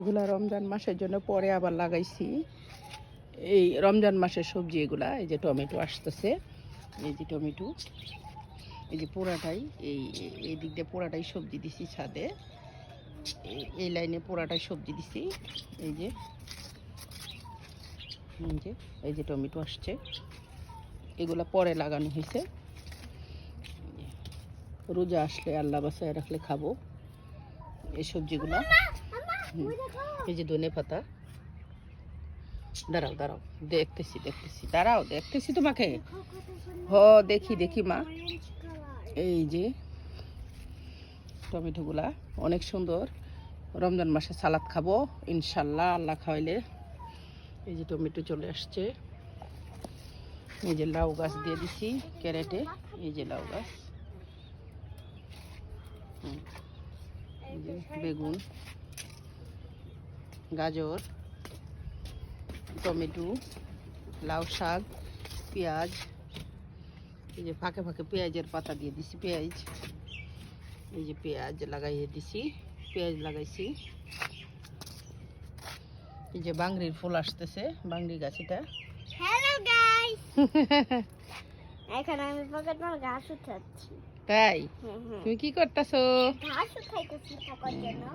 এগুলা রমজান মাসের জন্য পরে আবার লাগাইছি। এই রমজান মাসের সবজি এগুলা। এই যে টমেটো আসতেছে, এই যে টমেটো, এই যে পোড়াটাই, এই দিক দিয়ে পোড়াটাই সবজি দিছি ছাদে, এই লাইনে পোড়াটাই সবজি দিছি। এই যে এই যে টমেটো আসছে, এগুলা পরে লাগানো হয়েছে। রোজা আসলে আল্লাহ বাসায় রাখলে খাবো এই সবজিগুলা। এই যে ধনে পাতা, দাঁড়াও দাঁড়াও দেখতেছি দেখতেছি, দাঁড়াও দেখতেছি তোমাকে। দেখি দেখি মা। এই যে টমেটোগুলা অনেক সুন্দর, রমজান মাসে সালাদ খাবো ইনশাল্লাহ, আল্লাহ খাওয়াইলে। এই যে টমেটো চলে আসছে। এই যে লাউ গাছ দিয়ে দিছি ক্যারেটে, এই যে লাউ গাছ, এই যে বেগুন, গাজর, টমেটো, লাউ শাক, পেঁয়াজ, এই যে ফাঁকে ফাঁকে পেঁয়াজের পাতা দিয়ে দিছি, পেঁয়াজ, এই যে পেঁয়াজ লাগাইয়ে দিছি, পেঁয়াজ লাগাইছি। এই যে বাংরির ফুল আসতেছে, বাংরি গাছ এটা। হ্যালো গাইস, এখন আমি পকেটমাল ঘাস উঠাচ্ছি। তাই তুমি কি করতেছো? ঘাস উঠাইতেছি থাকার জন্য।